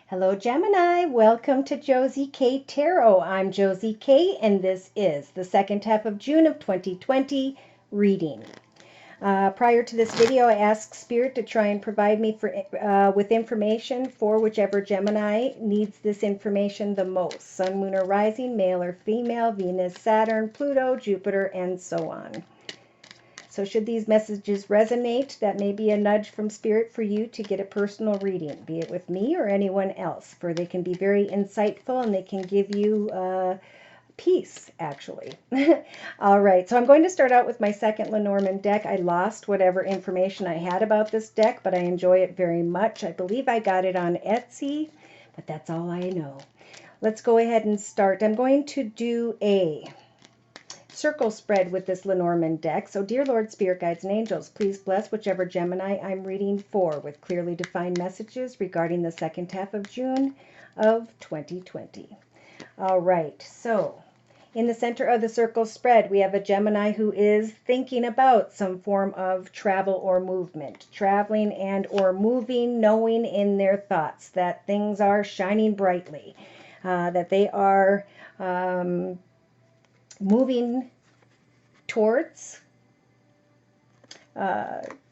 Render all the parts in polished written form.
Hello, Gemini. Welcome to Josie K Tarot. I'm Josie K, and this is the second half of June of 2020 reading. Prior to this video, I asked Spirit to try and provide me with information for whichever Gemini needs this information the most. Sun, Moon, or Rising, male or female, Venus, Saturn, Pluto, Jupiter, and so on. So should these messages resonate, that may be a nudge from Spirit for you to get a personal reading, be it with me or anyone else, for they can be very insightful and they can give you peace, actually. All right, so I'm going to start out with my second Lenormand deck. I lost whatever information I had about this deck, but I enjoy it very much. I believe I got it on Etsy, but that's all I know. Let's go ahead and start. I'm going to do a circle spread with this Lenormand deck. So, dear Lord, Spirit Guides, and Angels, please bless whichever Gemini I'm reading for with clearly defined messages regarding the second half of June of 2020. All right, so in the center of the circle spread, we have a Gemini who is thinking about some form of travel or movement, traveling and or moving, knowing in their thoughts that things are shining brightly, that they are moving towards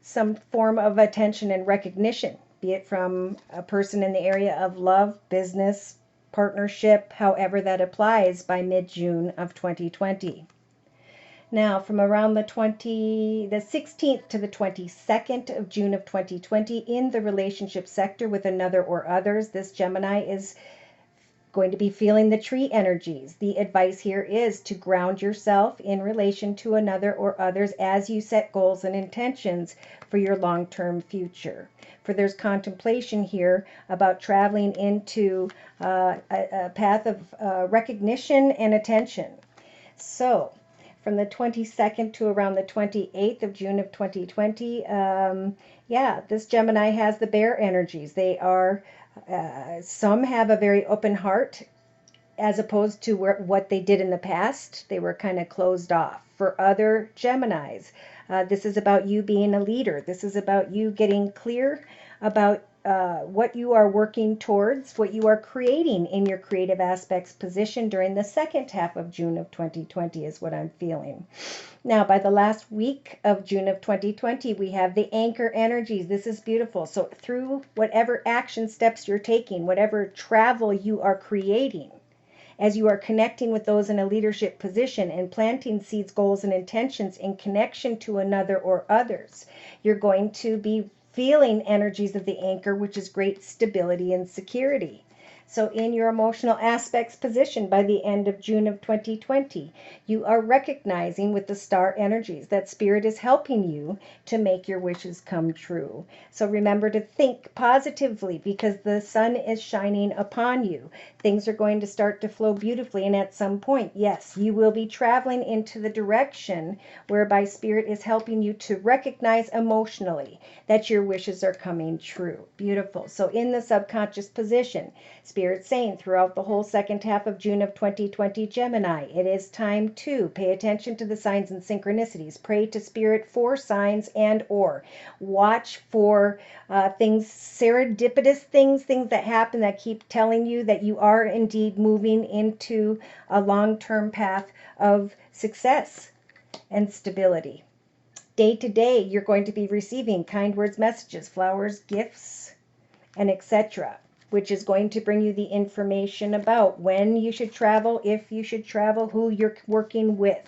some form of attention and recognition, be it from a person in the area of love, business, partnership, however that applies by mid-June of 2020. Now, from around the 16th to the 22nd of June of 2020, in the relationship sector with another or others, this Gemini is going to be feeling the tree energies. The advice here is to ground yourself in relation to another or others as you set goals and intentions for your long-term future. For there's contemplation here about traveling into a path of recognition and attention. So, from the 22nd to around the 28th of June of 2020, this Gemini has the bear energies. They are some have a very open heart as opposed to what they did in the past. They were kind of closed off. For other Geminis, this is about you being a leader. This is about you getting clear about what you are working towards, what you are creating in your creative aspects position during the second half of June of 2020 is what I'm feeling. Now, by the last week of June of 2020, we have the anchor energies. This is beautiful. So through whatever action steps you're taking, whatever travel you are creating, as you are connecting with those in a leadership position and planting seeds, goals, and intentions in connection to another or others, you're going to be feeling energies of the anchor, which is great stability and security. So in your emotional aspects position by the end of June of 2020, you are recognizing with the star energies that Spirit is helping you to make your wishes come true. So remember to think positively because the sun is shining upon you. Things are going to start to flow beautifully, and at some point, yes, you will be traveling into the direction whereby Spirit is helping you to recognize emotionally that your wishes are coming true. Beautiful. So in the subconscious position, Spirit saying throughout the whole second half of June of 2020, Gemini, it is time to pay attention to the signs and synchronicities. Pray to Spirit for signs and or watch for things, serendipitous things that happen that keep telling you that you are indeed moving into a long-term path of success and stability. Day to day, you're going to be receiving kind words, messages, flowers, gifts, and etc., which is going to bring you the information about when you should travel, if you should travel, who you're working with.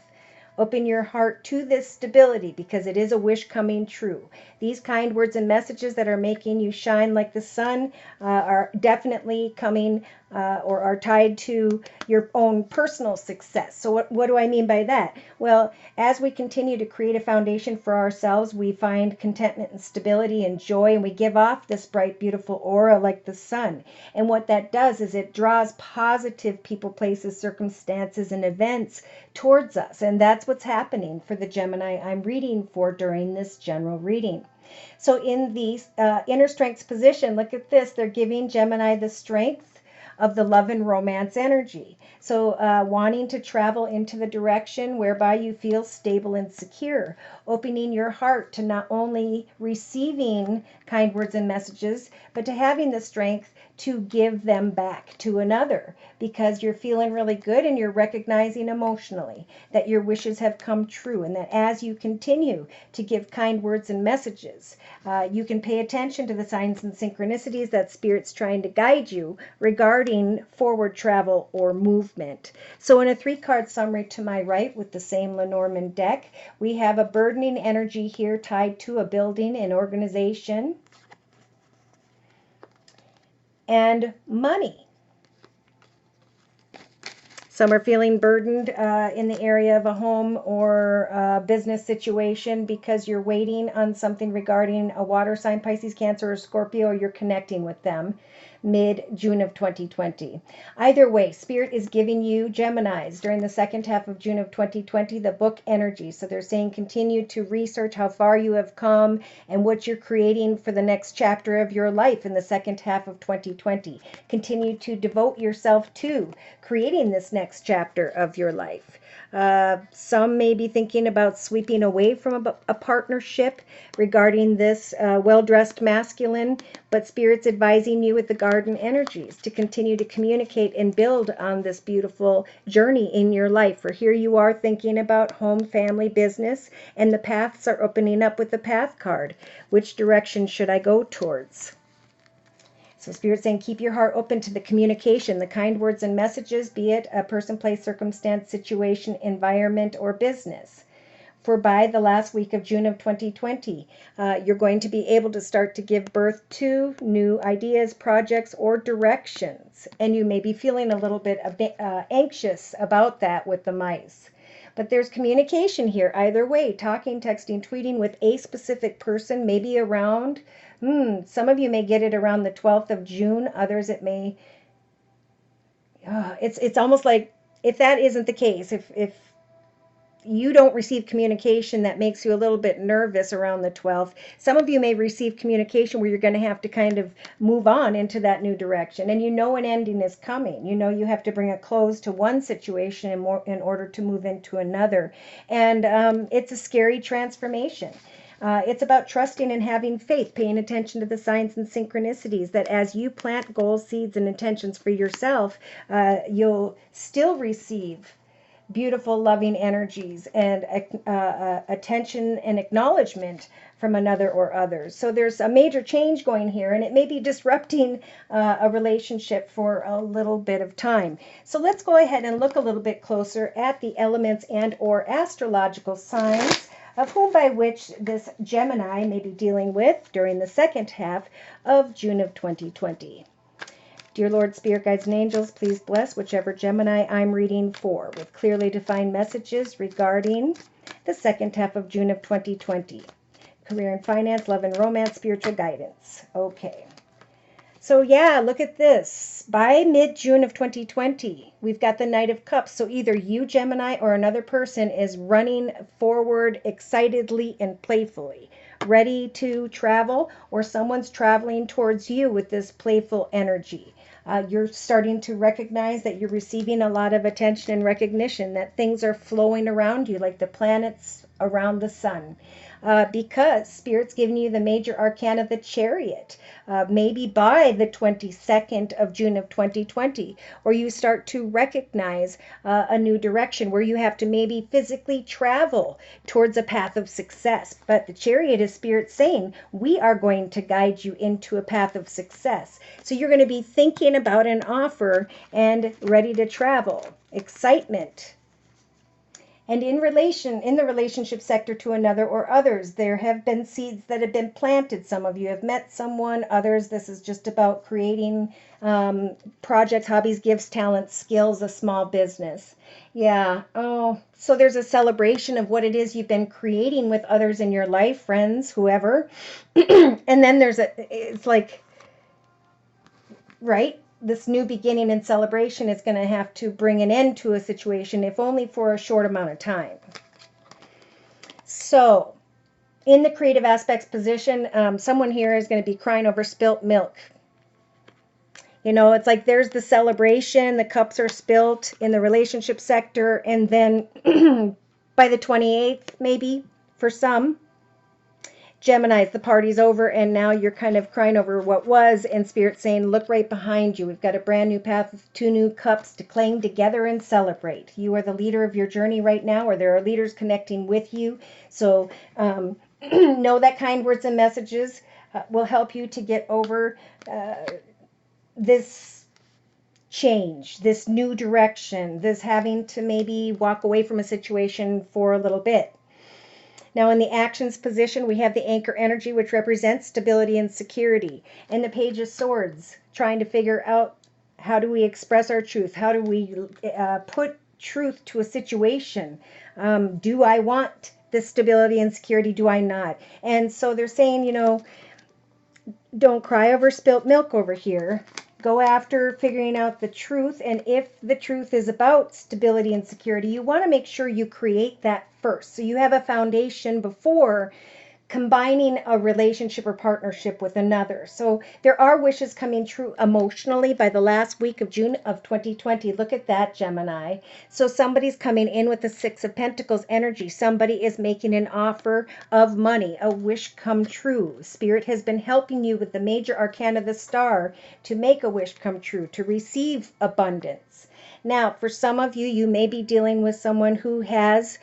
Open your heart to this stability because it is a wish coming true. These kind words and messages that are making you shine like the sun are definitely coming or are tied to your own personal success. So what do I mean by that? Well, as we continue to create a foundation for ourselves, we find contentment and stability and joy, and we give off this bright, beautiful aura like the sun. And what that does is it draws positive people, places, circumstances, and events towards us. And that's what's happening for the Gemini I'm reading for during this general reading. So in the inner strengths position, look at this. They're giving Gemini the strength of the love and romance energy. So wanting to travel into the direction whereby you feel stable and secure, opening your heart to not only receiving kind words and messages, but to having the strength to give them back to another, because you're feeling really good and you're recognizing emotionally that your wishes have come true, and that as you continue to give kind words and messages, you can pay attention to the signs and synchronicities that Spirit's trying to guide you regarding forward travel or movement. So in a 3-card summary to my right with the same Lenormand deck, we have a burdening energy here tied to a building, an organization, and money. Some are feeling burdened in the area of a home or business situation because you're waiting on something regarding a water sign, Pisces, Cancer, or Scorpio, or you're connecting with them mid-June of 2020. Either way, Spirit is giving you, Geminis, during the second half of June of 2020, the book energy. So they're saying continue to research how far you have come and what you're creating for the next chapter of your life in the second half of 2020. Continue to devote yourself to creating this next chapter of your life. Some may be thinking about sweeping away from a partnership regarding this well-dressed masculine, but Spirit's advising you with the garden energies to continue to communicate and build on this beautiful journey in your life. For here you are thinking about home, family, business, and the paths are opening up with the path card. Which direction should I go towards? So Spirit's saying keep your heart open to the communication, the kind words and messages, be it a person, place, circumstance, situation, environment, or business. For by the last week of June of 2020, you're going to be able to start to give birth to new ideas, projects, or directions. And you may be feeling a little bit anxious about that with the mice. But there's communication here either way, talking, texting, tweeting with a specific person, maybe around, some of you may get it around the 12th of June, others it may, it's almost like, if that isn't the case, if you don't receive communication that makes you a little bit nervous around the 12th, some of you may receive communication where you're going to have to kind of move on into that new direction. And you know an ending is coming. You know you have to bring a close to one situation in order to move into another. And it's a scary transformation. It's about trusting and having faith, paying attention to the signs and synchronicities, that as you plant goals, seeds, and intentions for yourself, you'll still receive beautiful, loving energies and attention and acknowledgement from another or others. So there's a major change going here, and it may be disrupting a relationship for a little bit of time. So let's go ahead and look a little bit closer at the elements and or astrological signs of whom by which this Gemini may be dealing with during the second half of June of 2020. Dear Lord, Spirit Guides and Angels, please bless whichever Gemini I'm reading for with clearly defined messages regarding the second half of June of 2020. Career and finance, love and romance, spiritual guidance. Okay. So yeah, look at this. By mid-June of 2020, we've got the Knight of Cups. So either you, Gemini, or another person is running forward excitedly and playfully, ready to travel, or someone's traveling towards you with this playful energy. You're starting to recognize that you're receiving a lot of attention and recognition, that things are flowing around you like the planets around the sun. Because Spirit's giving you the major arcana of the Chariot, maybe by the 22nd of June of 2020, where you start to recognize a new direction, where you have to maybe physically travel towards a path of success. But the Chariot is Spirit saying, we are going to guide you into a path of success. So you're going to be thinking about an offer and ready to travel. Excitement. And in the relationship sector to another or others, there have been seeds that have been planted. Some of you have met someone, others this is just about creating projects, hobbies, gifts, talents, skills, a small business. Yeah, oh, so there's a celebration of what it is you've been creating with others in your life, friends, whoever. And then it's like, right? This new beginning and celebration is going to have to bring an end to a situation, if only for a short amount of time. So, in the creative aspects position, someone here is going to be crying over spilt milk. You know, it's like there's the celebration, the cups are spilt in the relationship sector, and then by the 28th, maybe for some, Geminis, the party's over, and now you're kind of crying over what was, and Spirit saying, look right behind you. We've got a brand new path with 2 new cups to cling together and celebrate. You are the leader of your journey right now, or there are leaders connecting with you. So know that kind words and messages will help you to get over this change, this new direction, this having to maybe walk away from a situation for a little bit. Now in the actions position, we have the anchor energy, which represents stability and security. And the Page of Swords, trying to figure out how do we express our truth? How do we put truth to a situation? Do I want this stability and security? Do I not? And so they're saying, you know, don't cry over spilt milk over here. Go after figuring out the truth. And if the truth is about stability and security, you want to make sure you create that first. So you have a foundation before combining a relationship or partnership with another. So there are wishes coming true emotionally by the last week of June of 2020. Look at that, Gemini. So somebody's coming in with the Six of Pentacles energy. Somebody is making an offer of money, a wish come true. Spirit has been helping you with the major arcana, the star, to make a wish come true, to receive abundance. Now, for some of you, you may be dealing with someone who has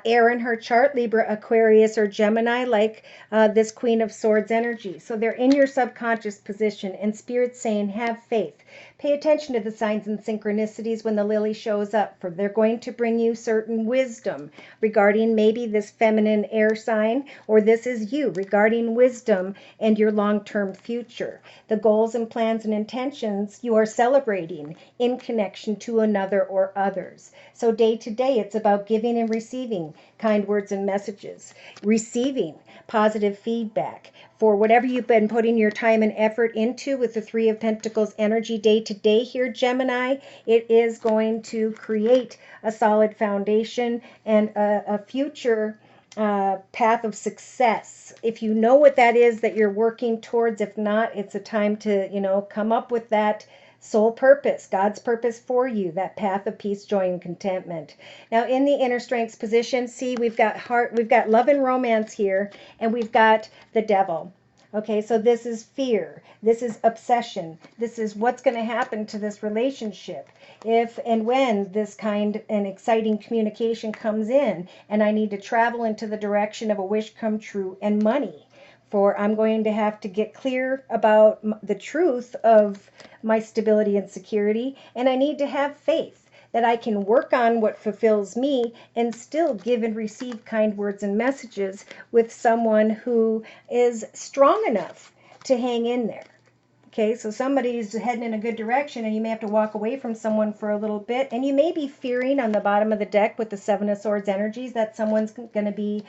air in her chart, Libra, Aquarius, or Gemini, like this Queen of Swords energy. So they're in your subconscious position, and Spirit's saying, have faith. Pay attention to the signs and synchronicities when the lily shows up, for they're going to bring you certain wisdom regarding maybe this feminine air sign, or this is you, regarding wisdom and your long-term future. The goals and plans and intentions you are celebrating in connection to another or others. So day to day, it's about giving and receiving kind words and messages, receiving positive feedback for whatever you've been putting your time and effort into with the Three of Pentacles energy day to day here, Gemini. It is going to create a solid foundation and a future path of success. If you know what that is that you're working towards, if not, it's a time to, you know, come up with that soul purpose, God's purpose for you, that path of peace, joy, and contentment. Now in the inner strengths position, see, we've got heart, we've got love and romance here, and we've got the devil. Okay, so this is fear, this is obsession, this is what's going to happen to this relationship if and when this kind and exciting communication comes in, and I need to travel into the direction of a wish come true and money. For I'm going to have to get clear about the truth of my stability and security, and I need to have faith that I can work on what fulfills me and still give and receive kind words and messages with someone who is strong enough to hang in there. Okay, so somebody's heading in a good direction, and you may have to walk away from someone for a little bit, and you may be fearing on the bottom of the deck with the Seven of Swords energies that someone's going to be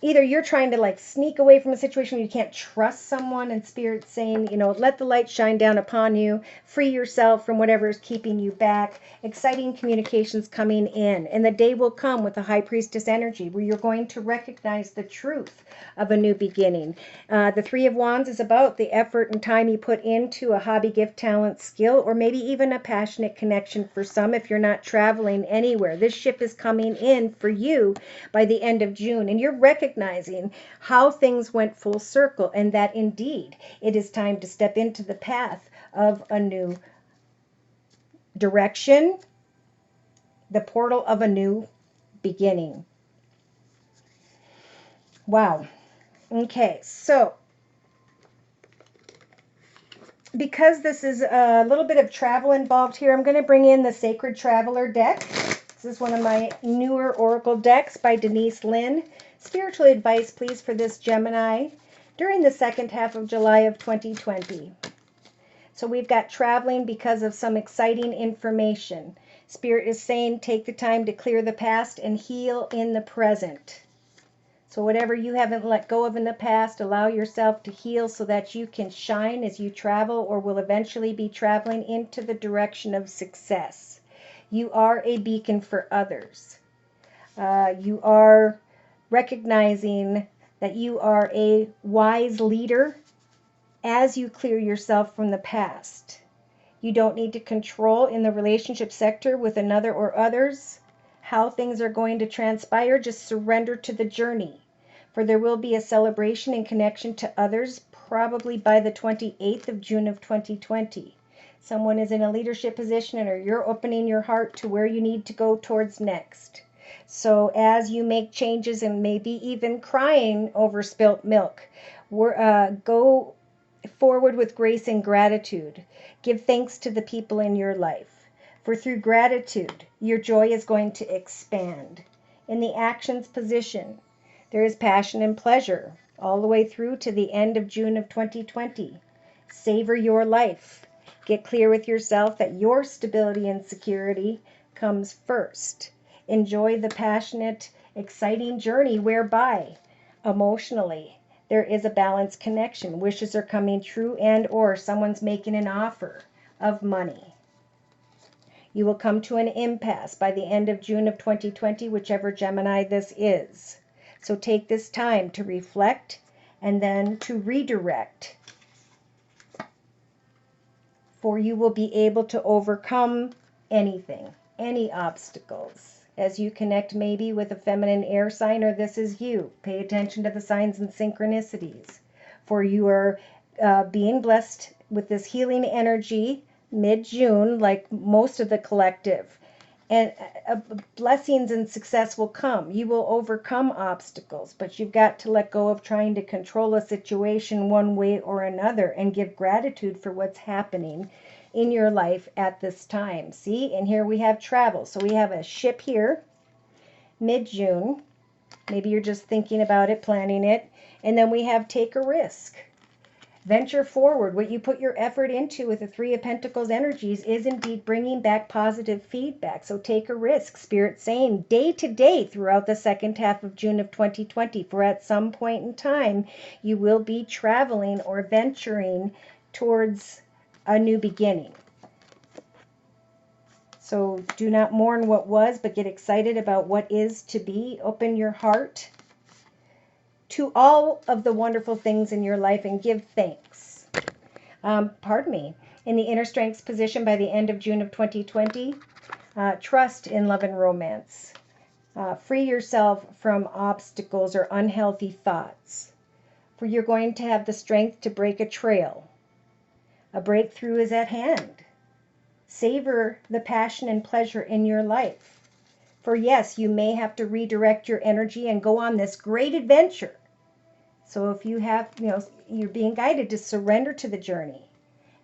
either you're trying to like sneak away from a situation, you can't trust someone, and Spirit's saying, you know, let the light shine down upon you, free yourself from whatever is keeping you back. Exciting communications coming in, and the day will come with the High Priestess energy where you're going to recognize the truth of a new beginning. The Three of Wands is about the effort and time you put into a hobby, gift, talent, skill, or maybe even a passionate connection for some if you're not traveling anywhere. This ship is coming in for you by the end of June, and you're recognizing how things went full circle, and that indeed it is time to step into the path of a new direction, the portal of a new beginning. Wow. Okay, so because this is a little bit of travel involved here, I'm going to bring in the Sacred Traveler deck. This is one of my newer oracle decks by Denise Lynn. Spiritual advice, please, for this Gemini during the second half of July of 2020. So we've got traveling because of some exciting information. Spirit is saying take the time to clear the past and heal in the present. So whatever you haven't let go of in the past, allow yourself to heal so that you can shine as you travel, or will eventually be traveling into the direction of success. You are a beacon for others. You are recognizing that you are a wise leader as you clear yourself from the past. You don't need to control in the relationship sector with another or others how things are going to transpire. Just surrender to the journey. For there will be a celebration in connection to others, probably by the 28th of June of 2020. Someone is in a leadership position, or you're opening your heart to where you need to go towards next. So as you make changes and maybe even crying over spilt milk, go forward with grace and gratitude. Give thanks to the people in your life. For through gratitude, your joy is going to expand. In the actions position, there is passion and pleasure all the way through to the end of June of 2020. Savor your life. Get clear with yourself that your stability and security comes first. Enjoy the passionate, exciting journey whereby, emotionally, there is a balanced connection. Wishes are coming true, and or someone's making an offer of money. You will come to an impasse by the end of June of 2020, whichever Gemini this is. So take this time to reflect and then to redirect. For you will be able to overcome anything, any obstacles. As you connect maybe with a feminine air sign, or this is you. Pay attention to the signs and synchronicities. For you are being blessed with this healing energy mid-June, like most of the collective. And blessings and success will come. You will overcome obstacles, but you've got to let go of trying to control a situation one way or another and give gratitude for what's happening in your life at this time. See, and here we have travel. So we have a ship here, mid-June. Maybe you're just thinking about it, planning it. And then we have take a risk. Venture forward. What you put your effort into with the Three of Pentacles energies is indeed bringing back positive feedback. So take a risk. Spirit saying day to day throughout the second half of June of 2020. For at some point in time, you will be traveling or venturing towards a new beginning. So do not mourn what was, but get excited about what is to be. Open your heart to all of the wonderful things in your life and give thanks. In the inner strengths position by the end of June of 2020, trust in love and romance. Free yourself from obstacles or unhealthy thoughts. For you're going to have the strength to break a trail. A breakthrough is at hand. Savor the passion and pleasure in your life. For yes, you may have to redirect your energy and go on this great adventure. So if you have, you're being guided to surrender to the journey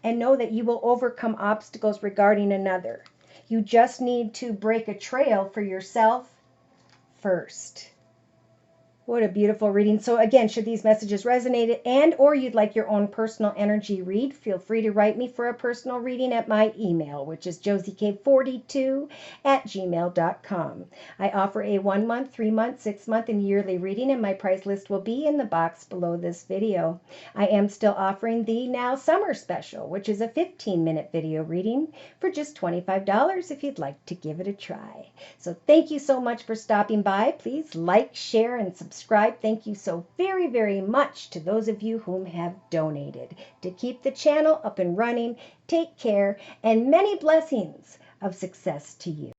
and know that you will overcome obstacles regarding another. You just need to break a trail for yourself first. What a beautiful reading. So again, should these messages resonate and or you'd like your own personal energy read, feel free to write me for a personal reading at my email, which is josiek42@gmail.com. I offer a 1 month, 3 month, 6 month, and yearly reading, and my price list will be in the box below this video. I am still offering the Now Summer Special, which is a 15-minute video reading for just $25 if you'd like to give it a try. So thank you so much for stopping by. Please like, share, and subscribe. Thank you so very, very much to those of you whom have donated to keep the channel up and running. Take care, and many blessings of success to you.